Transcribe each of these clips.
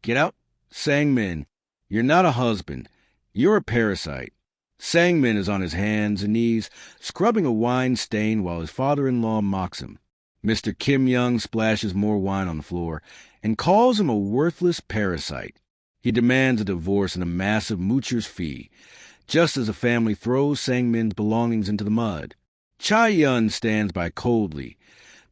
Get out. Sang-min, you're not a husband. You're a parasite. Sang-min is on his hands and knees, scrubbing a wine stain while his father-in-law mocks him. Mr. Kim Young splashes more wine on the floor and calls him a worthless parasite. He demands a divorce and a massive moocher's fee, just as the family throws Sang-min's belongings into the mud. Cha-yun stands by coldly,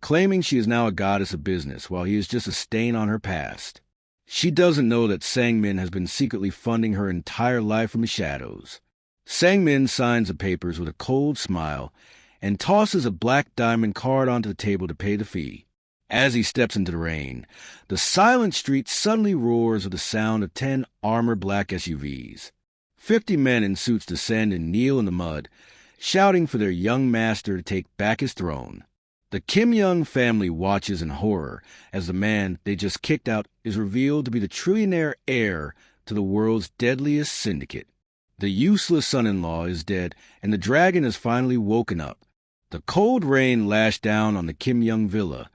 claiming she is now a goddess of business, while he is just a stain on her past. She doesn't know that Sang-min has been secretly funding her entire life from the shadows. Sang-min signs the papers with a cold smile and tosses a black diamond card onto the table to pay the fee. As he steps into the rain, the silent street suddenly roars with the sound of 10 armored black SUVs. 50 men in suits descend and kneel in the mud, shouting for their young master to take back his throne. The Kim Young family watches in horror as the man they just kicked out is revealed to be the trillionaire heir to the world's deadliest syndicate. The useless son-in-law is dead, and the dragon has finally woken up. The cold rain lashed down on the Kim Young villa,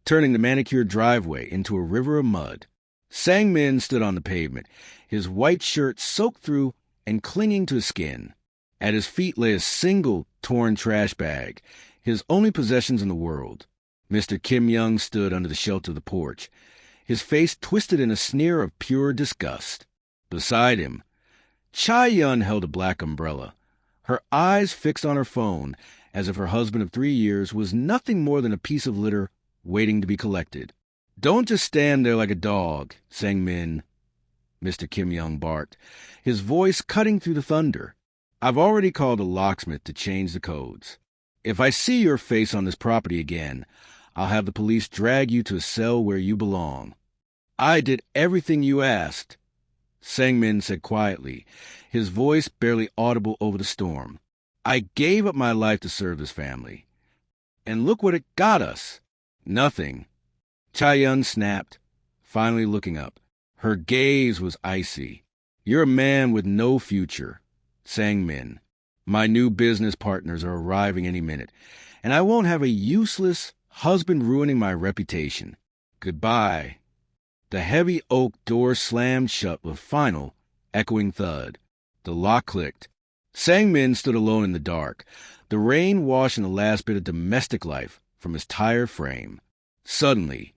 turning the manicured driveway into a river of mud. Sang-min stood on the pavement, his white shirt soaked through and clinging to his skin. At his feet lay a single torn trash bag, his only possessions in the world. Mr. Kim Young stood under the shelter of the porch, his face twisted in a sneer of pure disgust. Beside him, Cha-yun held a black umbrella, her eyes fixed on her phone, as if her husband of 3 years was nothing more than a piece of litter waiting to be collected. "Don't just stand there like a dog, Sang-min," Mr. Kim Young barked, his voice cutting through the thunder. "I've already called a locksmith to change the codes. If I see your face on this property again, I'll have the police drag you to a cell where you belong." "I did everything you asked," Sang-min said quietly, his voice barely audible over the storm. "I gave up my life to serve this family. And look what it got us." "Nothing," Cha-yun snapped, finally looking up. Her gaze was icy. "You're a man with no future, Sang-min. My new business partners are arriving any minute, and I won't have a useless husband ruining my reputation. Goodbye." The heavy oak door slammed shut with a final, echoing thud. The lock clicked. Sang-min stood alone in the dark, the rain washing the last bit of domestic life from his tired frame. Suddenly,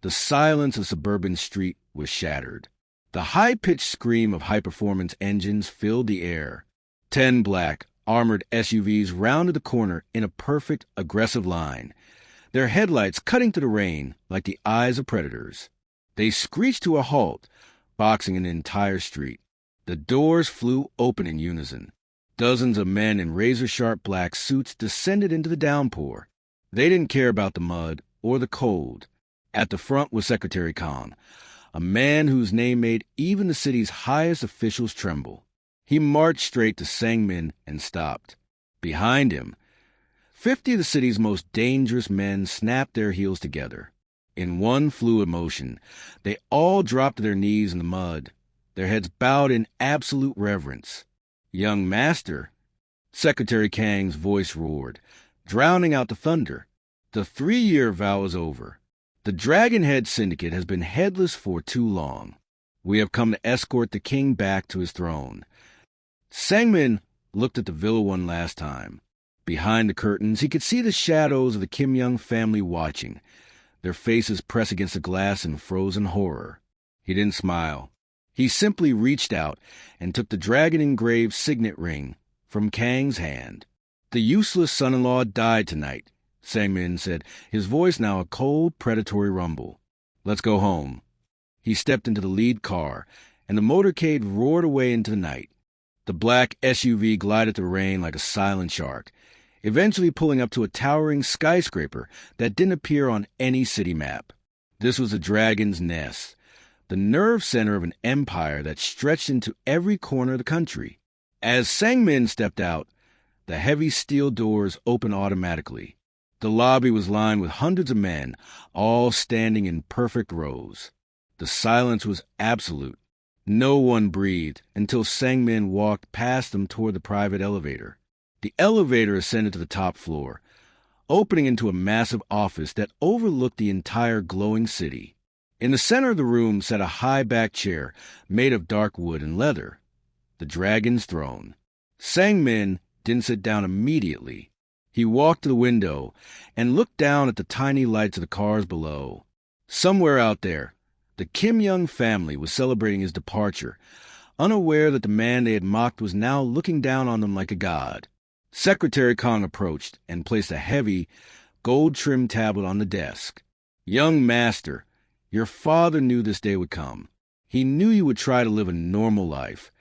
the silence of suburban street was shattered. The high-pitched scream of high-performance engines filled the air. 10 black, armored SUVs rounded the corner in a perfect, aggressive line, their headlights cutting through the rain like the eyes of predators. They screeched to a halt, boxing an entire street. The doors flew open in unison. Dozens of men in razor-sharp black suits descended into the downpour. They didn't care about the mud or the cold. At the front was Secretary Kong, a man whose name made even the city's highest officials tremble. He marched straight to Sang-min and stopped. Behind him, 50 of the city's most dangerous men snapped their heels together. In one fluid motion, they all dropped to their knees in the mud, their heads bowed in absolute reverence. "Young master," Secretary Kang's voice roared, drowning out the thunder. "The 3-year vow is over. The Dragonhead Syndicate has been headless for too long. We have come to escort the king back to his throne." Sang-min looked at the villa one last time. Behind the curtains, he could see the shadows of the Kim Young family watching, their faces pressed against the glass in frozen horror. He didn't smile. He simply reached out and took the dragon-engraved signet ring from Kang's hand. "The useless son-in-law died tonight," Sang-min said, his voice now a cold, predatory rumble. "Let's go home." He stepped into the lead car, and the motorcade roared away into the night. The black SUV glided through rain like a silent shark, eventually pulling up to a towering skyscraper that didn't appear on any city map. This was the Dragon's Nest, the nerve center of an empire that stretched into every corner of the country. As Sang-min stepped out, the heavy steel doors opened automatically. The lobby was lined with hundreds of men, all standing in perfect rows. The silence was absolute. No one breathed until Sang-min walked past them toward the private elevator. The elevator ascended to the top floor, opening into a massive office that overlooked the entire glowing city. In the center of the room sat a high-backed chair made of dark wood and leather, the dragon's throne. Sang-min didn't sit down immediately. He walked to the window and looked down at the tiny lights of the cars below. Somewhere out there, the Kim Young family was celebrating his departure, unaware that the man they had mocked was now looking down on them like a god. Secretary Kong approached and placed a heavy, gold-trimmed tablet on the desk. "Young master, your father knew this day would come. He knew you would try to live a normal life,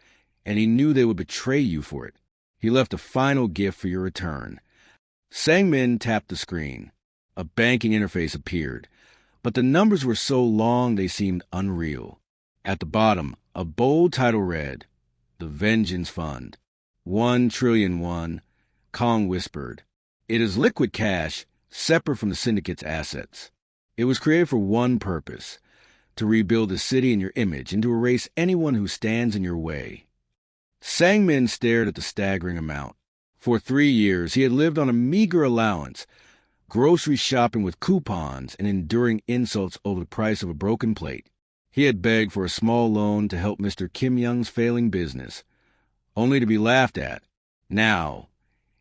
and he knew they would betray you for it. He left a final gift for your return." Sang-min tapped the screen. A banking interface appeared, but the numbers were so long they seemed unreal. At the bottom, a bold title read, "The Vengeance Fund. 1,000,000,000,000," Kong whispered. "It is liquid cash, separate from the syndicate's assets. It was created for one purpose, to rebuild the city in your image and to erase anyone who stands in your way." Sang-min stared at the staggering amount. For 3 years, he had lived on a meager allowance, grocery shopping with coupons and enduring insults over the price of a broken plate. He had begged for a small loan to help Mr. Kim Young's failing business, only to be laughed at. Now,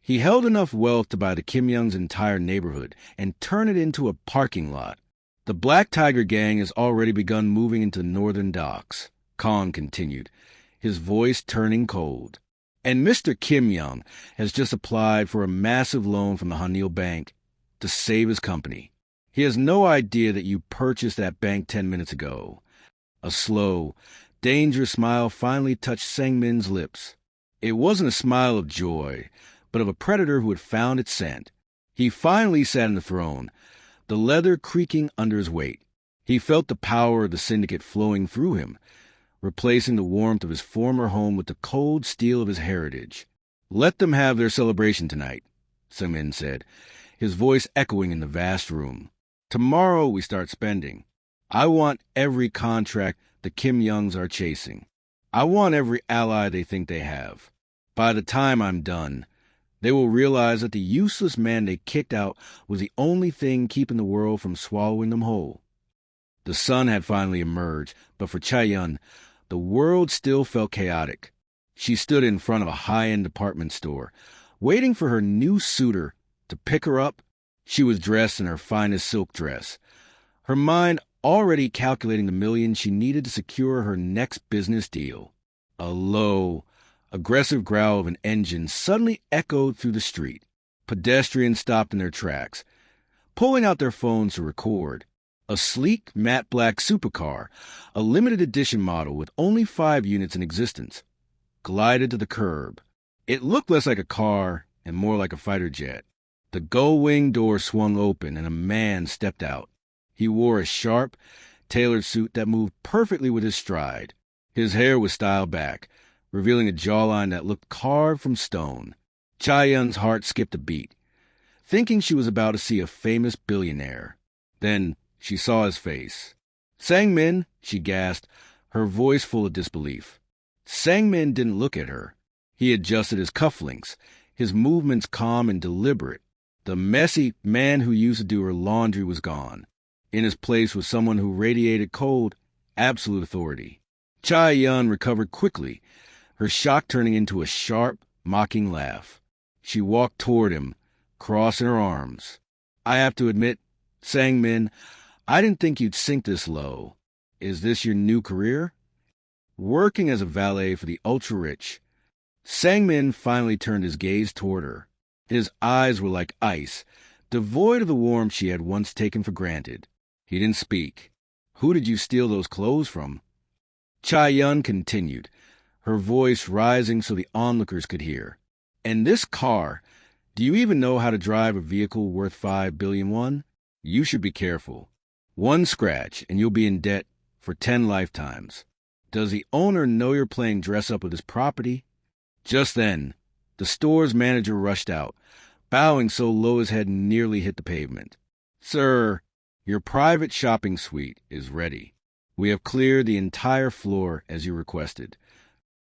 he held enough wealth to buy the Kim Young's entire neighborhood and turn it into a parking lot. "The Black Tiger Gang has already begun moving into northern docks," Kong continued, his voice turning cold. "And Mr. Kim Young has just applied for a massive loan from the Hanil Bank to save his company. He has no idea that you purchased that bank 10 minutes ago." A slow, dangerous smile finally touched Sang-min's lips. It wasn't a smile of joy, but of a predator who had found its scent. He finally sat in the throne, the leather creaking under his weight. He felt the power of the syndicate flowing through him, replacing the warmth of his former home with the cold steel of his heritage. "Let them have their celebration tonight," Sang-min said, his voice echoing in the vast room. "Tomorrow we start spending. I want every contract the Kim Youngs are chasing. I want every ally they think they have. By the time I'm done, they will realize that the useless man they kicked out was the only thing keeping the world from swallowing them whole." The sun had finally emerged, but for Chae-yun, the world still felt chaotic. She stood in front of a high-end department store, waiting for her new suitor to pick her up. She was dressed in her finest silk dress, her mind already calculating the millions she needed to secure her next business deal. A low, aggressive growl of an engine suddenly echoed through the street. Pedestrians stopped in their tracks, pulling out their phones to record. A sleek, matte black supercar, a limited edition model with only 5 units in existence, glided to the curb. It looked less like a car and more like a fighter jet. The gull-wing door swung open and a man stepped out. He wore a sharp, tailored suit that moved perfectly with his stride. His hair was styled back, revealing a jawline that looked carved from stone. Chae-yun's heart skipped a beat, thinking she was about to see a famous billionaire. Then she saw his face. "Sang-min," she gasped, her voice full of disbelief. Sang-min didn't look at her. He adjusted his cufflinks, his movements calm and deliberate. The messy man who used to do her laundry was gone. In his place was someone who radiated cold, absolute authority. Chae-yun recovered quickly, her shock turning into a sharp, mocking laugh. She walked toward him, crossing her arms. "I have to admit, Sang-min, I didn't think you'd sink this low. Is this your new career?" Working as a valet for the ultra-rich. Sang-min finally turned his gaze toward her. His eyes were like ice, devoid of the warmth she had once taken for granted. He didn't speak. "Who did you steal those clothes from?" Chae-yun continued, her voice rising so the onlookers could hear. "And this car, do you even know how to drive a vehicle worth 5 billion won? You should be careful. One scratch and you'll be in debt for 10 lifetimes. Does the owner know you're playing dress-up with his property?" Just then, the store's manager rushed out, bowing so low his head nearly hit the pavement. "Sir, your private shopping suite is ready. We have cleared the entire floor as you requested."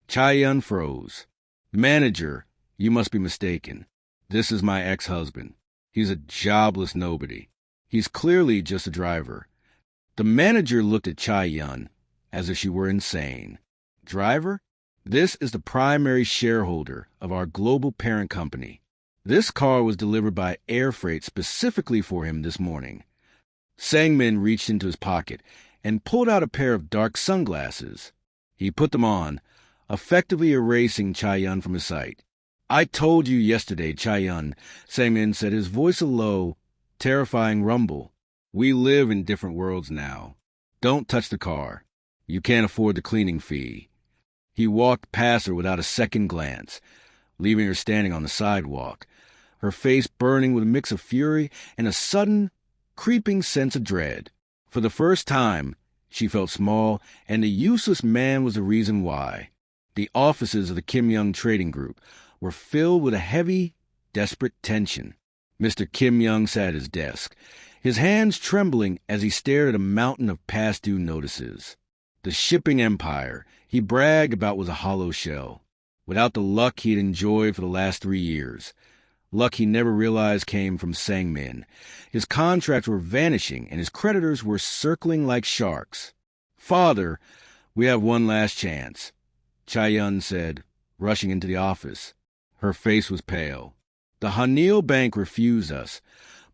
Chae-yun froze. "Manager, you must be mistaken. This is my ex-husband. He's a jobless nobody. He's clearly just a driver. The manager looked at Chai-yun as if she were insane. Driver, this is the primary shareholder of our global parent company. This car was delivered by air freight specifically for him this morning. Sang-min reached into his pocket and pulled out a pair of dark sunglasses. He put them on, effectively erasing Chai-yun from his sight. I told you yesterday, Chai-yun, Sang-min said, his voice a low, terrifying rumble. We live in different worlds now. Don't touch the car. You can't afford the cleaning fee. He walked past her without a second glance, leaving her standing on the sidewalk, her face burning with a mix of fury and a sudden, creeping sense of dread. For the first time, she felt small, and the useless man was the reason why. The offices of the Kim Young Trading Group were filled with a heavy, desperate tension. Mr. Kim Young sat at his desk, his hands trembling as he stared at a mountain of past-due notices. The shipping empire he bragged about was a hollow shell, without the luck he'd enjoyed for the last 3 years. Luck he never realized came from Sang-min. His contracts were vanishing, and his creditors were circling like sharks. Father, we have one last chance, Chai-yun said, rushing into the office. Her face was pale. The Hanil Bank refused us,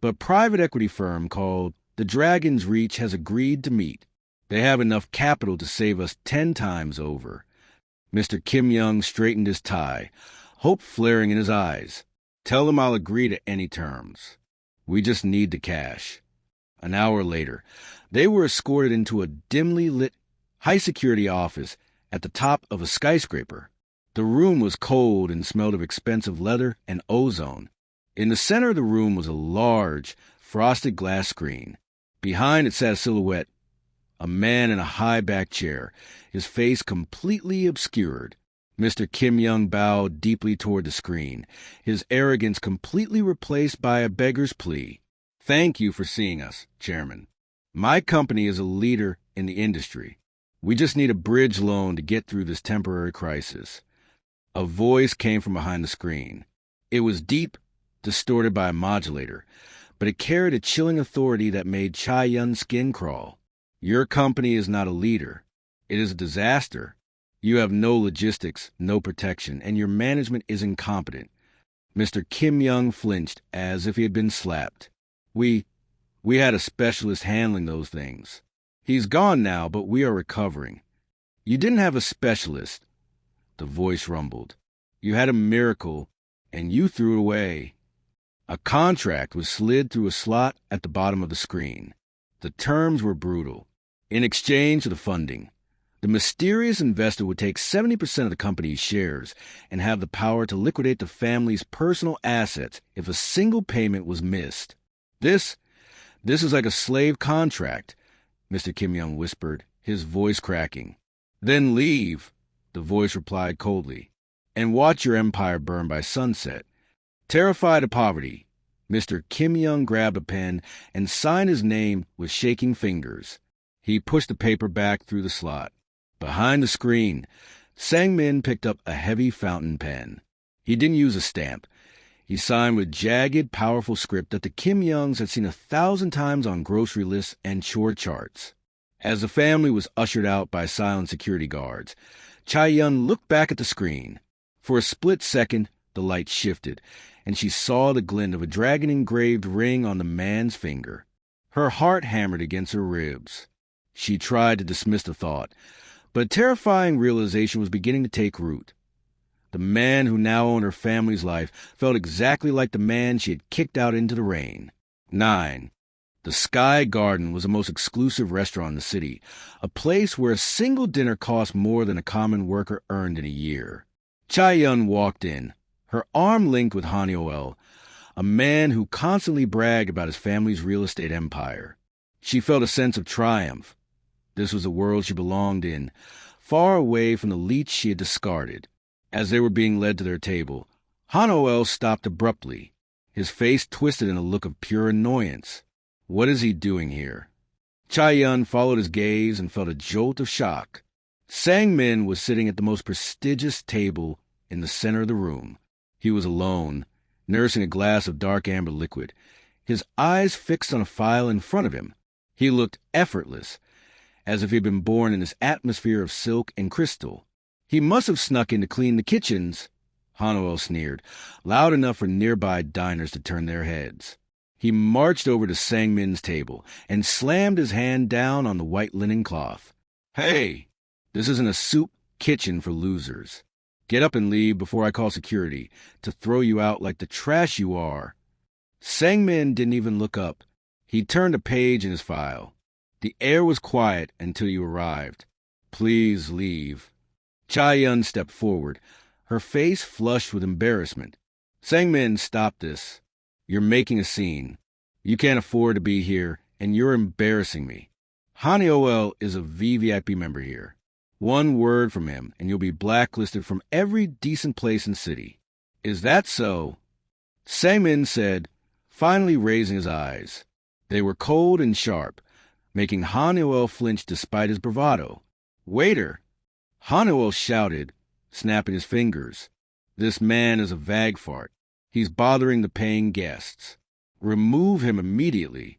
but a private equity firm called the Dragon's Reach has agreed to meet. They have enough capital to save us 10 times over. Mr. Kim Young straightened his tie, hope flaring in his eyes. Tell them I'll agree to any terms. We just need the cash. An hour later, they were escorted into a dimly lit, high-security office at the top of a skyscraper. The room was cold and smelled of expensive leather and ozone. In the center of the room was a large, frosted glass screen. Behind it sat a silhouette, a man in a high-backed chair, his face completely obscured. Mr. Kim Young bowed deeply toward the screen, his arrogance completely replaced by a beggar's plea. Thank you for seeing us, Chairman. My company is a leader in the industry. We just need a bridge loan to get through this temporary crisis. A voice came from behind the screen. It was deep, distorted by a modulator, but it carried a chilling authority that made Chai-yun's skin crawl. Your company is not a leader. It is a disaster. You have no logistics, no protection, and your management is incompetent. Mr. Kim Young flinched as if he had been slapped. We had a specialist handling those things. He's gone now, but we are recovering. You didn't have a specialist, the voice rumbled. You had a miracle, and you threw it away. A contract was slid through a slot at the bottom of the screen. The terms were brutal. In exchange for the funding, the mysterious investor would take 70% of the company's shares and have the power to liquidate the family's personal assets if a single payment was missed. This is like a slave contract, Mr. Kim Young whispered, his voice cracking. Then leave, the voice replied coldly, and watch your empire burn by sunset. Terrified of poverty, Mr. Kim Young grabbed a pen and signed his name with shaking fingers. He pushed the paper back through the slot. Behind the screen, Sang-min picked up a heavy fountain pen. He didn't use a stamp. He signed with jagged, powerful script that the Kim Youngs had seen 1,000 times on grocery lists and chore charts. As the family was ushered out by silent security guards, Chai-yun looked back at the screen. For a split second, the light shifted, and she saw the glint of a dragon-engraved ring on the man's finger. Her heart hammered against her ribs. She tried to dismiss the thought, but a terrifying realization was beginning to take root. The man who now owned her family's life felt exactly like the man she had kicked out into the rain. 9. The Sky Garden was the most exclusive restaurant in the city, a place where a single dinner cost more than a common worker earned in a year. Chai-yun walked in, her arm linked with Hanil, a man who constantly bragged about his family's real estate empire. She felt a sense of triumph. This was the world she belonged in, far away from the leech she had discarded. As they were being led to their table, Hanil stopped abruptly, his face twisted in a look of pure annoyance. What is he doing here? Chai-yun followed his gaze and felt a jolt of shock. Sang-min was sitting at the most prestigious table in the center of the room. He was alone, nursing a glass of dark amber liquid, his eyes fixed on a file in front of him. He looked effortless, as if he'd been born in this atmosphere of silk and crystal. He must have snuck in to clean the kitchens, Hanoel sneered, loud enough for nearby diners to turn their heads. He marched over to Sangmin's table and slammed his hand down on the white linen cloth. Hey, this isn't a soup kitchen for losers. Get up and leave before I call security to throw you out like the trash you are. Sangmin didn't even look up. He turned a page in his file. The air was quiet until you arrived. Please leave. Cha-Yun stepped forward, her face flushed with embarrassment. Sangmin, stop this. You're making a scene. You can't afford to be here, and you're embarrassing me. Hanoel is a VVIP member here. One word from him, and you'll be blacklisted from every decent place in the city. Is that so? Sangmin said, finally raising his eyes. They were cold and sharp, making Hanoel flinch despite his bravado. Waiter! Hanoel shouted, snapping his fingers. This man is a vagfart. He's bothering the paying guests. Remove him immediately.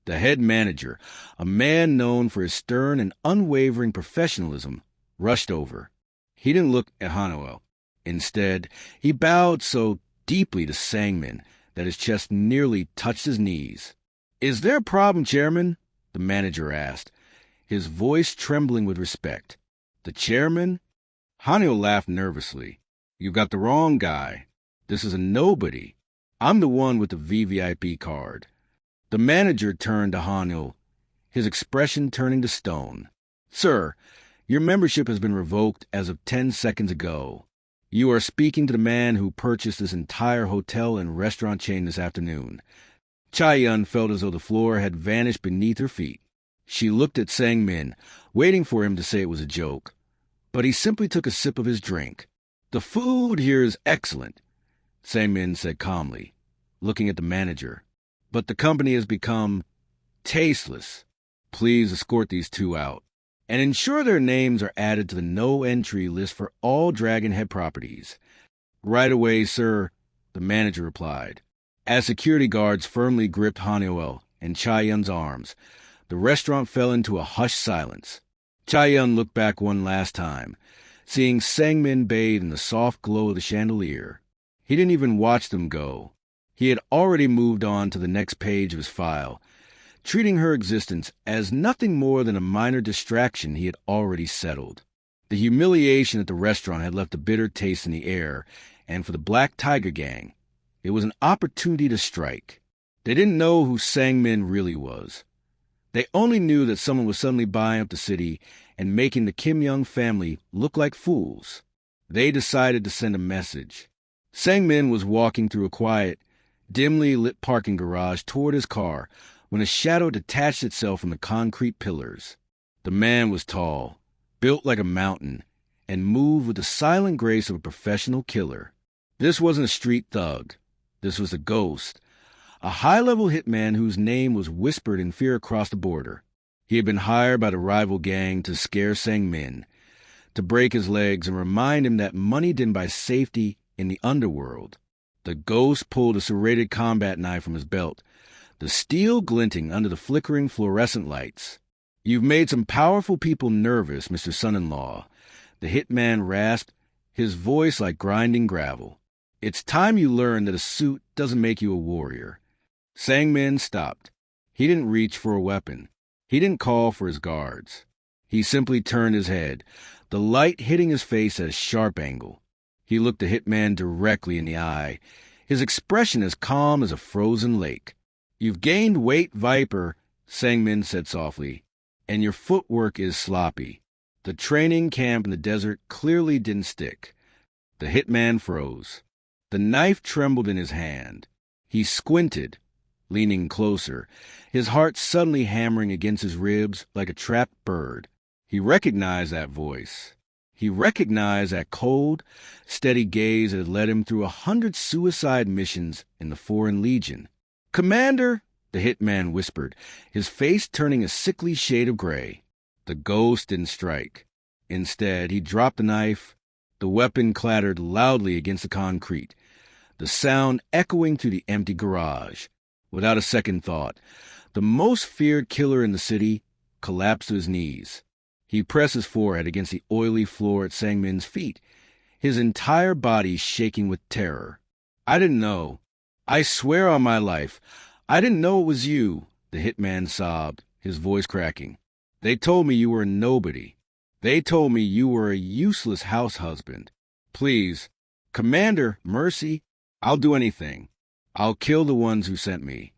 The head manager, a man known for his stern and unwavering professionalism, rushed over. He didn't look at Hanoel. Instead, he bowed so deeply to Sangmin that his chest nearly touched his knees. Is there a problem, Chairman? The manager asked, his voice trembling with respect. The chairman? Hanoel laughed nervously. You've got the wrong guy. This is a nobody. I'm the one with the VVIP card. The manager turned to Hanoel, his expression turning to stone. Sir, your membership has been revoked as of 10 seconds ago. You are speaking to the man who purchased this entire hotel and restaurant chain this afternoon. Cha-Yun felt as though the floor had vanished beneath her feet. She looked at Sangmin, waiting for him to say it was a joke. But he simply took a sip of his drink. The food here is excellent, Sangmin said calmly, looking at the manager. But the company has become tasteless. Please escort these two out, and ensure their names are added to the no-entry list for all Dragonhead properties. Right away, sir, the manager replied. As security guards firmly gripped Hanoel and Cha-Yun's arms, the restaurant fell into a hushed silence. Cha-Yun looked back one last time, seeing Sangmin bathe in the soft glow of the chandelier. He didn't even watch them go. He had already moved on to the next page of his file, treating her existence as nothing more than a minor distraction he had already settled. The humiliation at the restaurant had left a bitter taste in the air, and for the Black Tiger Gang, it was an opportunity to strike. They didn't know who Sangmin really was. They only knew that someone was suddenly buying up the city and making the Kim Young family look like fools. They decided to send a message. Sangmin was walking through a quiet, dimly lit parking garage toward his car when a shadow detached itself from the concrete pillars. The man was tall, built like a mountain, and moved with the silent grace of a professional killer. This wasn't a street thug. This was a ghost, a high-level hitman whose name was whispered in fear across the border. He had been hired by the rival gang to scare Sangmin, to break his legs and remind him that money didn't buy safety in the Underworld. The ghost pulled a serrated combat knife from his belt, the steel glinting under the flickering fluorescent lights. You've made some powerful people nervous, Mr. Son-in-Law, the hitman rasped, his voice like grinding gravel. It's time you learn that a suit doesn't make you a warrior. Sangmin stopped. He didn't reach for a weapon. He didn't call for his guards. He simply turned his head, the light hitting his face at a sharp angle. He looked the hitman directly in the eye, his expression as calm as a frozen lake. You've gained weight, Viper, Sangmin said softly, and your footwork is sloppy. The training camp in the desert clearly didn't stick. The hitman froze. The knife trembled in his hand. He squinted, leaning closer, his heart suddenly hammering against his ribs like a trapped bird. He recognized that voice. He recognized that cold, steady gaze that had led him through 100 suicide missions in the Foreign Legion. Commander, the hitman whispered, his face turning a sickly shade of gray. The ghost didn't strike. Instead, he dropped the knife. The weapon clattered loudly against the concrete, the sound echoing through the empty garage. Without a second thought, The most feared killer in the city collapsed to his knees. He pressed his forehead against the oily floor at Sang-min's feet, his entire body shaking with terror. "I didn't know. I swear on my life, I didn't know it was you," the hitman sobbed, his voice cracking. "They told me you were a nobody. They told me you were a useless house husband. Please, Commander, mercy, I'll do anything. I'll kill the ones who sent me."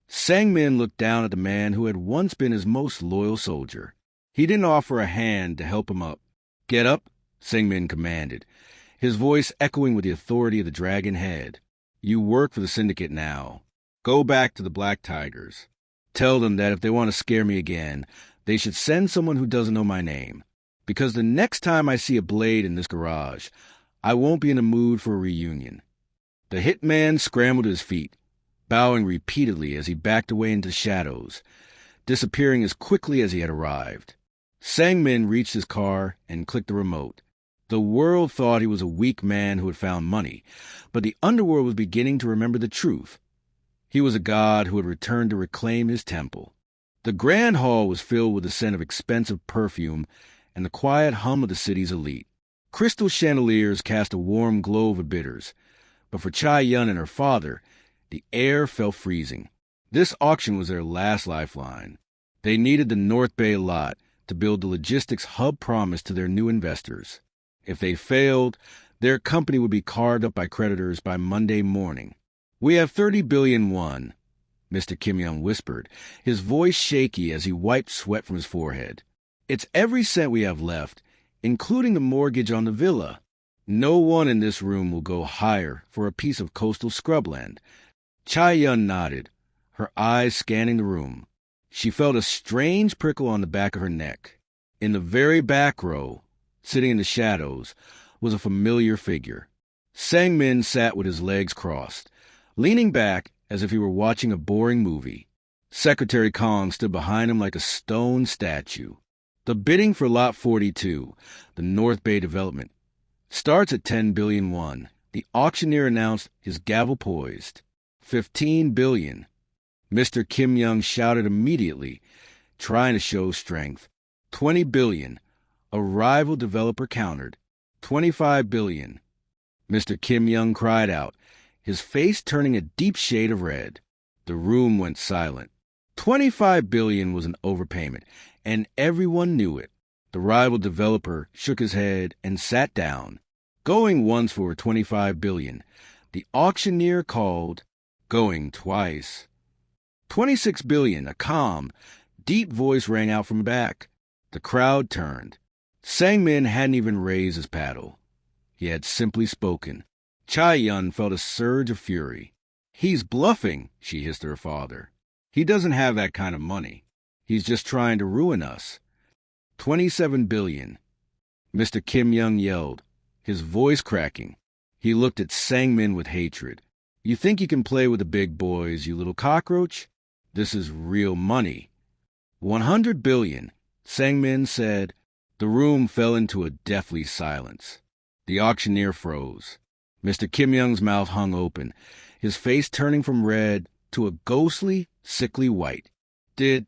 Sang-min looked down at the man who had once been his most loyal soldier. He didn't offer a hand to help him up. "Get up," Sang-min commanded, his voice echoing with the authority of the dragon head. "You work for the syndicate now. Go back to the Black Tigers. Tell them that if they want to scare me again, they should send someone who doesn't know my name. Because the next time I see a blade in this garage, I won't be in a mood for a reunion." The hitman scrambled to his feet, bowing repeatedly as he backed away into the shadows, disappearing as quickly as he had arrived. Sang-min reached his car and clicked the remote. The world thought he was a weak man who had found money, but the underworld was beginning to remember the truth. He was a god who had returned to reclaim his temple. The grand hall was filled with the scent of expensive perfume and the quiet hum of the city's elite. Crystal chandeliers cast a warm glow over bidders, but for Chai-yun and her father, the air felt freezing. This auction was their last lifeline. They needed the North Bay lot to build the logistics hub promised to their new investors. If they failed, their company would be carved up by creditors by Monday morning. "We have 30 billion won," Mr. Kim-young whispered, his voice shaky as he wiped sweat from his forehead. "It's every cent we have left, including the mortgage on the villa. No one in this room will go higher for a piece of coastal scrubland." Chai-yun nodded, her eyes scanning the room. She felt a strange prickle on the back of her neck. In the very back row, sitting in the shadows, was a familiar figure. Sang-min sat with his legs crossed, leaning back as if he were watching a boring movie. Secretary Kong stood behind him like a stone statue. "The bidding for Lot 42, the North Bay development, starts at 10 billion won. The auctioneer announced, his gavel poised. 15 billion. Mr. Kim-young shouted immediately, trying to show strength. 20 billion. A rival developer countered. 25 billion. Mr. Kim-young cried out, his face turning a deep shade of red. The room went silent. 25 billion was an overpayment, and everyone knew it. The rival developer shook his head and sat down. Going once for 25 billion. The auctioneer called, going twice. 26 billion, a calm, deep voice rang out from back. The crowd turned. Sang-min hadn't even raised his paddle. He had simply spoken. Chai-yun felt a surge of fury. "He's bluffing," she hissed to her father. "He doesn't have that kind of money. He's just trying to ruin us." 27 billion. Mr. Kim-young yelled, his voice cracking. He looked at Sang-min with hatred. "You think you can play with the big boys, you little cockroach? This is real money." 100 billion, Sang-min said. The room fell into a deathly silence. The auctioneer froze. Mr. Kim-young's mouth hung open, his face turning from red to a ghostly, sickly white. Did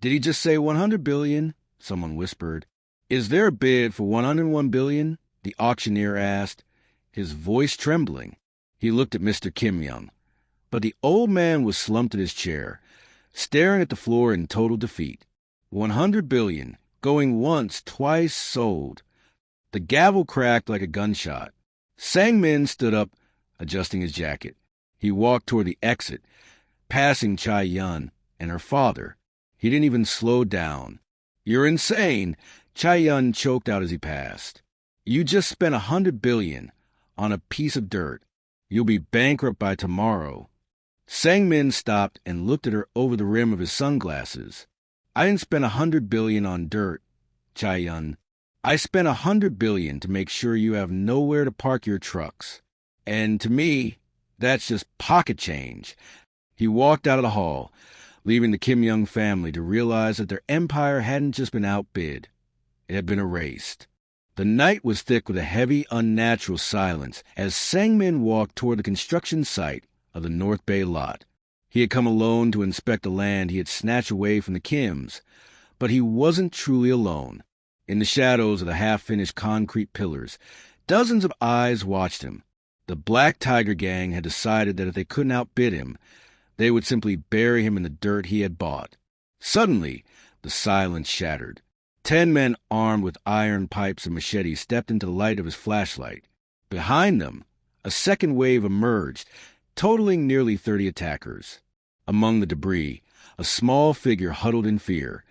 he just say 100 billion? Someone whispered. "Is there a bid for 101 billion? The auctioneer asked, his voice trembling. He looked at Mr. Kim-young, but the old man was slumped in his chair, staring at the floor in total defeat. 100 billion, going once, twice, sold. The gavel cracked like a gunshot. Sang-min stood up, adjusting his jacket. He walked toward the exit, passing Chai-yun and her father. He didn't even slow down. "You're insane," Chai-yun choked out as he passed. "You just spent 100 billion on a piece of dirt. You'll be bankrupt by tomorrow." Sang-min stopped and looked at her over the rim of his sunglasses. "I didn't spend 100 billion on dirt, Chai-yun. I spent 100 billion to make sure you have nowhere to park your trucks. And to me, that's just pocket change." He walked out of the hall, leaving the Kim-young family to realize that their empire hadn't just been outbid. It had been erased. The night was thick with a heavy, unnatural silence as Sang-min walked toward the construction site of the North Bay lot. He had come alone to inspect the land he had snatched away from the Kims, but he wasn't truly alone. In the shadows of the half-finished concrete pillars, dozens of eyes watched him. The Black Tiger Gang had decided that if they couldn't outbid him, they would simply bury him in the dirt he had bought. Suddenly, the silence shattered. 10 men armed with iron pipes and machetes stepped into the light of his flashlight. Behind them, a second wave emerged, totaling nearly 30 attackers. Among the debris, a small figure huddled in fear.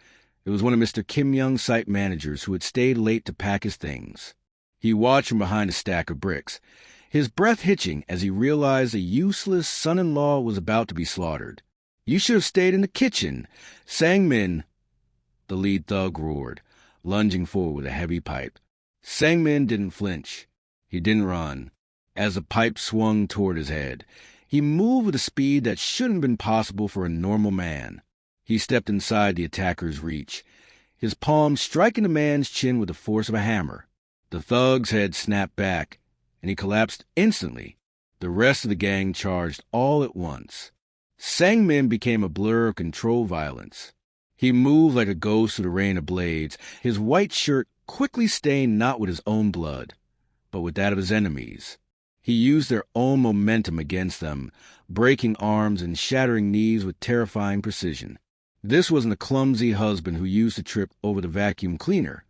It was one of Mr. Kim Young's site managers who had stayed late to pack his things. He watched from behind a stack of bricks, his breath hitching as he realized a useless son-in-law was about to be slaughtered. "You should have stayed in the kitchen, Sang-min," the lead thug roared, lunging forward with a heavy pipe. Sang-min didn't flinch. He didn't run. As the pipe swung toward his head, he moved with a speed that shouldn't have been possible for a normal man. He stepped inside the attacker's reach, his palm striking the man's chin with the force of a hammer. The thug's head snapped back, and he collapsed instantly. The rest of the gang charged all at once. Sang-min became a blur of controlled violence. He moved like a ghost through the rain of blades, his white shirt quickly stained not with his own blood, but with that of his enemies. He used their own momentum against them, breaking arms and shattering knees with terrifying precision. This wasn't a clumsy husband who used to trip over the vacuum cleaner.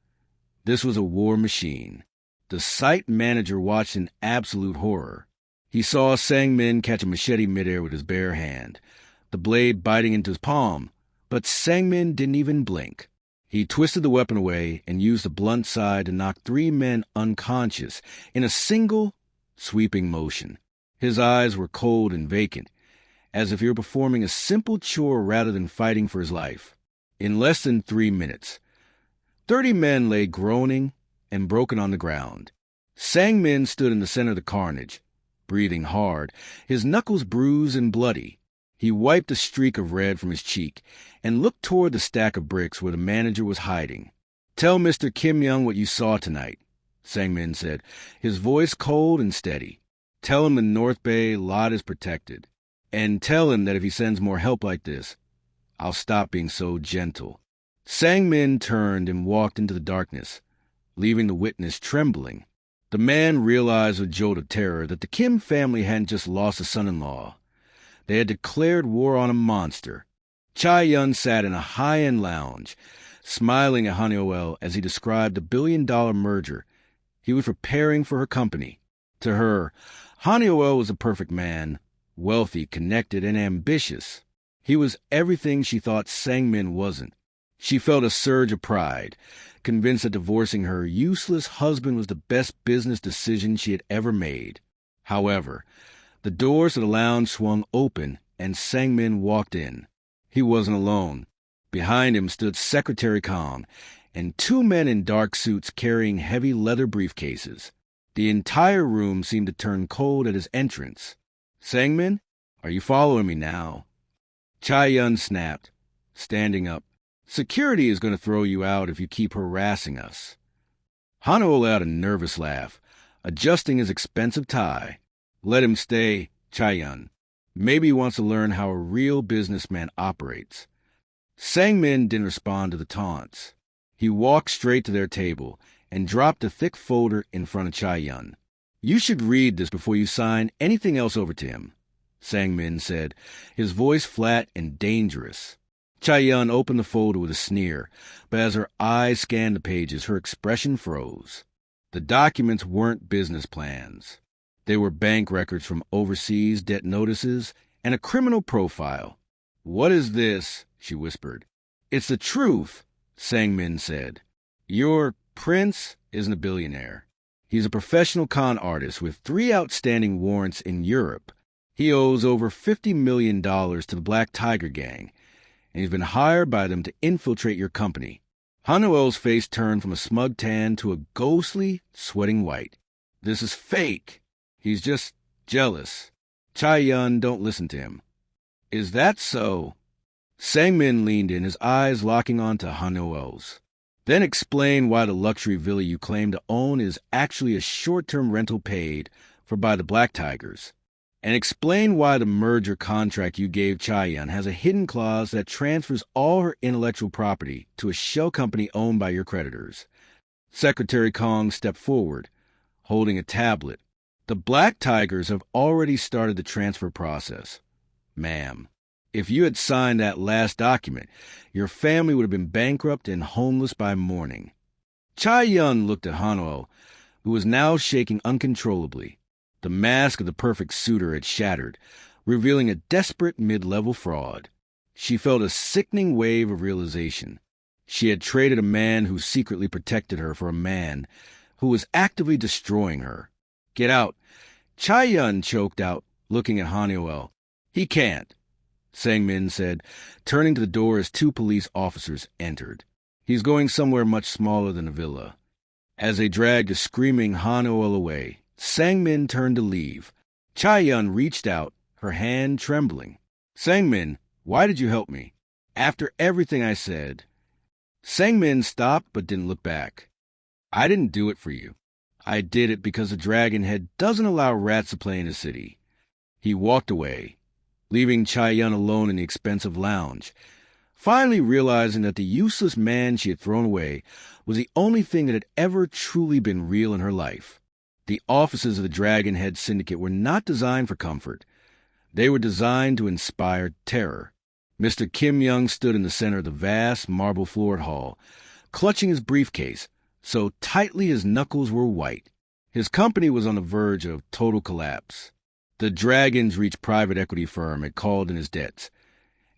This was a war machine. The site manager watched in absolute horror. He saw Sang-min catch a machete midair with his bare hand, the blade biting into his palm, but Sang-min didn't even blink. He twisted the weapon away and used the blunt side to knock 3 men unconscious in a single, sweeping motion. His eyes were cold and vacant, as if he were performing a simple chore rather than fighting for his life. In less than 3 minutes, 30 men lay groaning and broken on the ground. Sang-min stood in the center of the carnage, breathing hard, his knuckles bruised and bloody. He wiped a streak of red from his cheek and looked toward the stack of bricks where the manager was hiding. "Tell Mr. Kim Young what you saw tonight," Sang-min said, his voice cold and steady. "Tell him the North Bay lot is protected. And tell him that if he sends more help like this, I'll stop being so gentle." Sang-min turned and walked into the darkness, leaving the witness trembling. The man realized with a jolt of terror that the Kim family hadn't just lost a son-in-law. They had declared war on a monster. Cha-yun sat in a high-end lounge, smiling at Hanoel as he described the billion-dollar merger he was preparing for her company. To her, Hanoel was a perfect man, wealthy, connected, and ambitious. He was everything she thought Sang-min wasn't. She felt a surge of pride, convinced that divorcing her useless husband was the best business decision she had ever made. However, the doors of the lounge swung open, and Sang-min walked in. He wasn't alone. Behind him stood Secretary Kong and 2 men in dark suits carrying heavy leather briefcases. The entire room seemed to turn cold at his entrance. "Sang-min, are you following me now?" Cha-yun snapped, standing up. "Security is going to throw you out if you keep harassing us." Hano let out a nervous laugh, adjusting his expensive tie. "Let him stay, Cha-yun. Maybe he wants to learn how a real businessman operates." Sang-min didn't respond to the taunts. He walked straight to their table and dropped a thick folder in front of Cha-yun. "You should read this before you sign anything else over to him," Sang-min said, his voice flat and dangerous. Cha-yun opened the folder with a sneer, but as her eyes scanned the pages, her expression froze. The documents weren't business plans. They were bank records from overseas, debt notices, and a criminal profile. "What is this?" she whispered. "It's the truth," Sang-min said. "Your prince isn't a billionaire. He's a professional con artist with 3 outstanding warrants in Europe. He owes over $50 million to the Black Tiger Gang, and he's been hired by them to infiltrate your company." Hanoel's face turned from a smug tan to a ghostly, sweating white. "This is fake. He's just jealous. Cha-yun, don't listen to him." "Is that so?" Sang-min leaned in, his eyes locking onto Hanoel's. "Then explain why the luxury villa you claim to own is actually a short-term rental paid for by the Black Tigers." And explain why the merger contract you gave Chaeyoung has a hidden clause that transfers all her intellectual property to a shell company owned by your creditors. Secretary Kong stepped forward, holding a tablet. The Black Tigers have already started the transfer process. Ma'am, if you had signed that last document, your family would have been bankrupt and homeless by morning. Chaeyoung looked at Hanoel, who was now shaking uncontrollably. The mask of the perfect suitor had shattered, revealing a desperate mid-level fraud. She felt a sickening wave of realization. She had traded a man who secretly protected her for a man who was actively destroying her. "Get out." Chaeyoung choked out, looking at Hanoel. "He can't," Sang-min said, turning to the door as two police officers entered. "He's going somewhere much smaller than a villa." As they dragged a screaming Hanoel away, Sang-min turned to leave. Chaeyoung reached out, her hand trembling. "Sang-min, why did you help me? After everything I said." Sang-min stopped but didn't look back. "I didn't do it for you. I did it because the Dragonhead doesn't allow rats to play in the city." He walked away, leaving Chaeyoung alone in the expensive lounge, finally realizing that the useless man she had thrown away was the only thing that had ever truly been real in her life. The offices of the Dragonhead syndicate were not designed for comfort. They were designed to inspire terror. Mr. Kim Young stood in the center of the vast, marble-floored hall, clutching his briefcase, so tightly his knuckles were white. His company was on the verge of total collapse. The Dragon's Reach private equity firm had called in his debts,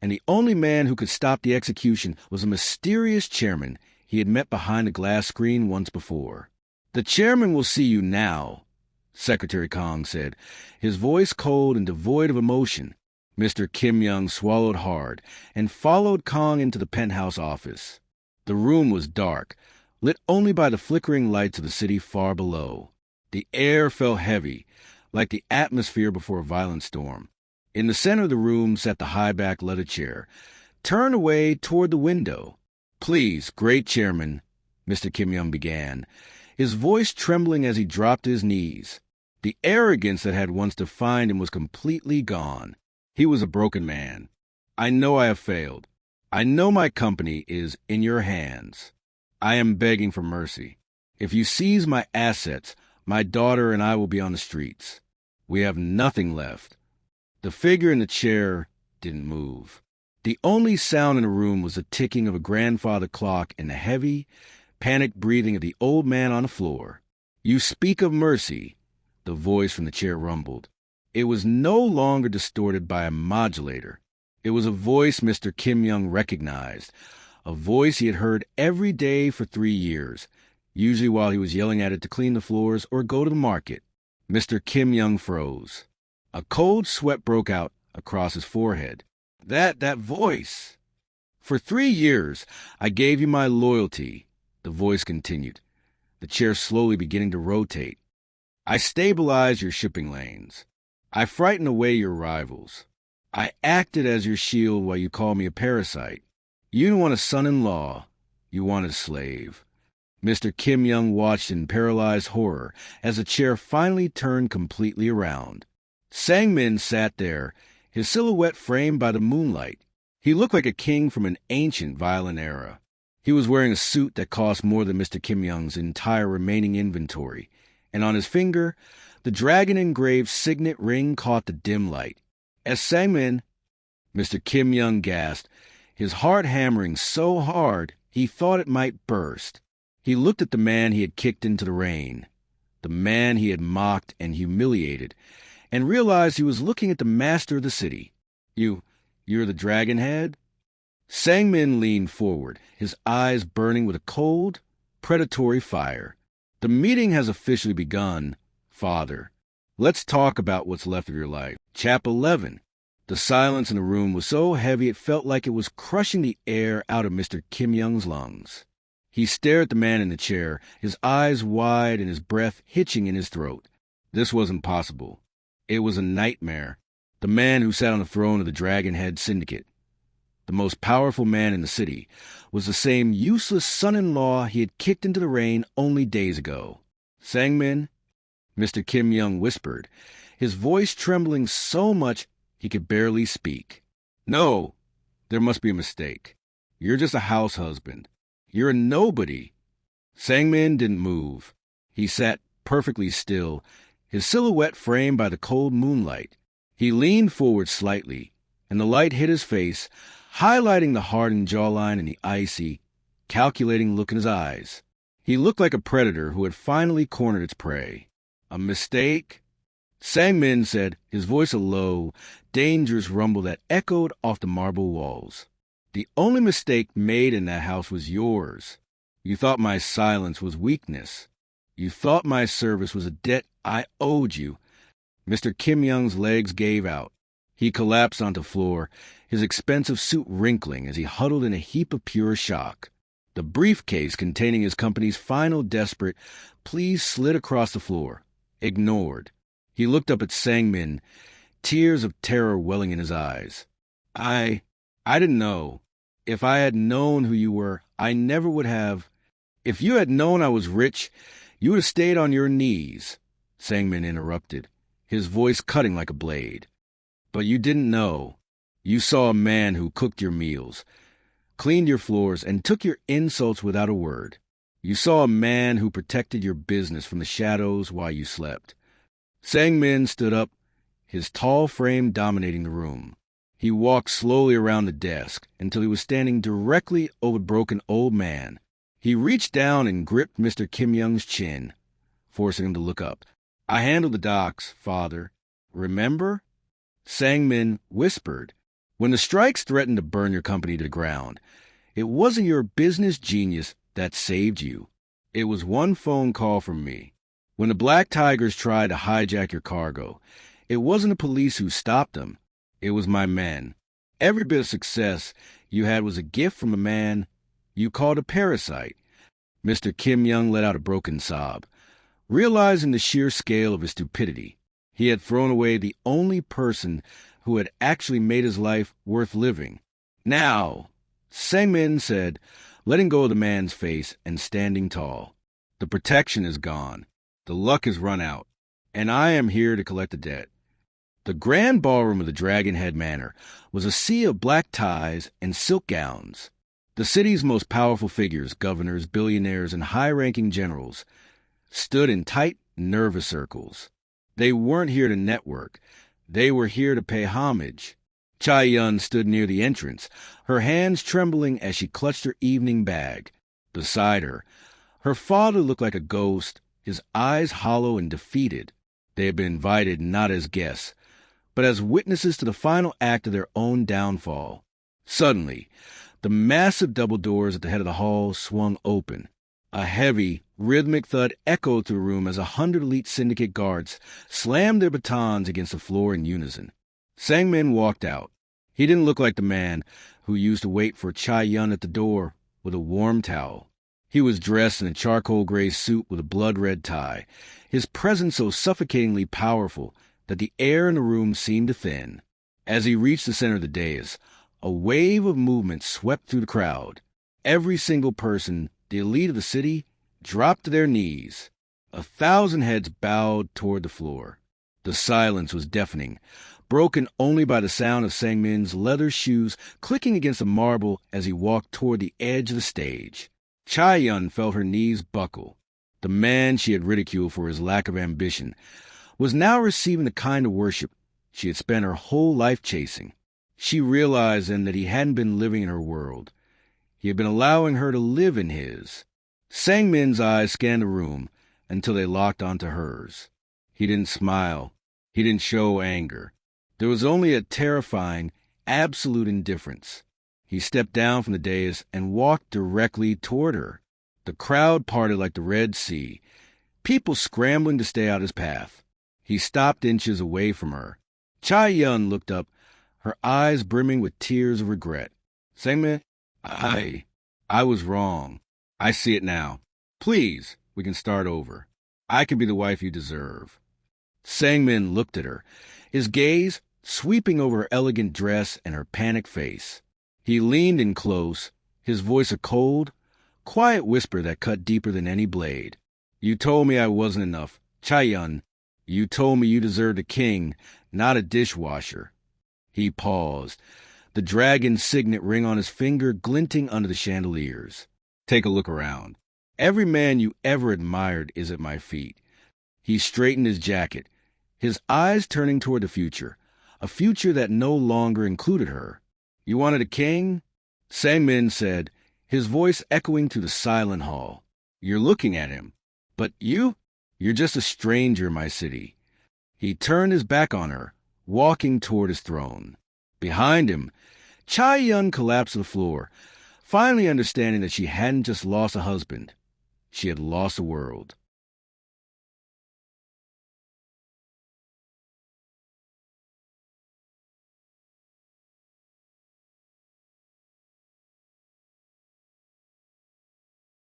and the only man who could stop the execution was a mysterious chairman he had met behind a glass screen once before. "The chairman will see you now," Secretary Kong said, his voice cold and devoid of emotion. Mr. Kim Young swallowed hard and followed Kong into the penthouse office. The room was dark, lit only by the flickering lights of the city far below. The air felt heavy, like the atmosphere before a violent storm. In the center of the room sat the high-backed leather chair, turned away toward the window. "Please, great chairman," Mr. Kim Young began, his voice trembling as he dropped to his knees. The arrogance that had once defined him was completely gone. He was a broken man. "I know I have failed. I know my company is in your hands. I am begging for mercy. If you seize my assets, my daughter and I will be on the streets. We have nothing left." The figure in the chair didn't move. The only sound in the room was the ticking of a grandfather clock and the heavy, panicked breathing of the old man on the floor. "You speak of mercy," the voice from the chair rumbled. It was no longer distorted by a modulator. It was a voice Mr. Kim Young recognized, a voice he had heard every day for 3 years, usually while he was yelling at it to clean the floors or go to the market. Mr. Kim Young froze. A cold sweat broke out across his forehead. That voice! "For 3 years, I gave you my loyalty," the voice continued, the chair slowly beginning to rotate. "I stabilized your shipping lanes. I frightened away your rivals. I acted as your shield while you called me a parasite. You didn't want a son-in-law. You wanted a slave." Mr. Kim Young watched in paralyzed horror as the chair finally turned completely around. Sang-min sat there, his silhouette framed by the moonlight. He looked like a king from an ancient violent era. He was wearing a suit that cost more than Mr. Kim Young's entire remaining inventory, and on his finger, the dragon-engraved signet ring caught the dim light. As Sang-min, Mr. Kim Young gasped, his heart hammering so hard he thought it might burst. He looked at the man he had kicked into the rain, the man he had mocked and humiliated, and realized he was looking at the master of the city. You're the Dragonhead?" Sang-min leaned forward, his eyes burning with a cold, predatory fire. "The meeting has officially begun, Father. Let's talk about what's left of your life." Chapter 11. The silence in the room was so heavy it felt like it was crushing the air out of Mr. Kim Young's lungs. He stared at the man in the chair, his eyes wide and his breath hitching in his throat. This wasn't possible. It was a nightmare. The man who sat on the throne of the Dragonhead Syndicate, the most powerful man in the city, was the same useless son-in-law he had kicked into the rain only days ago. "Sang-min," Mr. Kim Young whispered, his voice trembling so much he could barely speak. "No, there must be a mistake. You're just a house husband. You're a nobody." Sangmin didn't move. He sat perfectly still, his silhouette framed by the cold moonlight. He leaned forward slightly, and the light hit his face, highlighting the hardened jawline and the icy, calculating look in his eyes. He looked like a predator who had finally cornered its prey. "A mistake?" Sangmin said, his voice a low, dangerous rumble that echoed off the marble walls. "The only mistake made in that house was yours. You thought my silence was weakness. You thought my service was a debt I owed you." Mr. Kim Young's legs gave out. He collapsed onto the floor, his expensive suit wrinkling as he huddled in a heap of pure shock. The briefcase containing his company's final desperate pleas slid across the floor, ignored. He looked up at Sangmin, tears of terror welling in his eyes. I didn't know. If I had known who you were, I never would have. If you had known I was rich, you would have stayed on your knees," Sangmin interrupted, his voice cutting like a blade. "But you didn't know. You saw a man who cooked your meals, cleaned your floors, and took your insults without a word. You saw a man who protected your business from the shadows while you slept." Sangmin stood up, his tall frame dominating the room. He walked slowly around the desk until he was standing directly over the broken old man. He reached down and gripped Mr. Kim Young's chin, forcing him to look up. "I handled the docks, Father. Remember?" Sangmin whispered. "When the strikes threatened to burn your company to the ground, it wasn't your business genius that saved you. It was one phone call from me. When the Black Tigers tried to hijack your cargo, it wasn't the police who stopped them. It was my men. Every bit of success you had was a gift from a man you called a parasite." Mr. Kim Young let out a broken sob, realizing the sheer scale of his stupidity. He had thrown away the only person who had actually made his life worth living. "Now," Sangmin said, letting go of the man's face and standing tall. "The protection is gone. The luck has run out, and I am here to collect the debt." The grand ballroom of the Dragon Head Manor was a sea of black ties and silk gowns. The city's most powerful figures, governors, billionaires, and high-ranking generals, stood in tight, nervous circles. They weren't here to network. They were here to pay homage. Chai Yun stood near the entrance, her hands trembling as she clutched her evening bag. Beside her, her father looked like a ghost, his eyes hollow and defeated. They had been invited not as guests, but as witnesses to the final act of their own downfall. Suddenly, the massive double doors at the head of the hall swung open. A heavy, rhythmic thud echoed through the room as 100 elite syndicate guards slammed their batons against the floor in unison. Sangmin walked out. He didn't look like the man who used to wait for Chai Yun at the door with a warm towel. He was dressed in a charcoal gray suit with a blood-red tie, his presence so suffocatingly powerful that the air in the room seemed to thin. As he reached the center of the dais, a wave of movement swept through the crowd. Every single person, the elite of the city, dropped to their knees. 1,000 heads bowed toward the floor. The silence was deafening, broken only by the sound of Sangmin's leather shoes clicking against the marble as he walked toward the edge of the stage. Chai Yun felt her knees buckle. The man she had ridiculed for his lack of ambition was now receiving the kind of worship she had spent her whole life chasing. She realized then that he hadn't been living in her world. He had been allowing her to live in his. Sangmin's eyes scanned the room until they locked onto hers. He didn't smile. He didn't show anger. There was only a terrifying, absolute indifference. He stepped down from the dais and walked directly toward her. The crowd parted like the Red Sea, people scrambling to stay out his path. He stopped inches away from her. Chai Yun looked up, her eyes brimming with tears of regret. "Sangmin, I was wrong. I see it now. Please, we can start over. I can be the wife you deserve." Sangmin looked at her, his gaze sweeping over her elegant dress and her panicked face. He leaned in close, his voice a cold, quiet whisper that cut deeper than any blade. "You told me I wasn't enough. Chai Yun, You told me you deserved a king, not a dishwasher. He paused, the dragon signet ring on his finger glinting under the chandeliers. Take a look around. Every man you ever admired is at my feet. He straightened his jacket, his eyes turning toward the future, a future that no longer included her. You wanted a king? Sang-min said, his voice echoing through the silent hall. You're looking at him. But you're just a stranger in my city. He turned his back on her, walking toward his throne. Behind him, Cha-Yun collapsed to the floor, finally understanding that she hadn't just lost a husband. She had lost a world.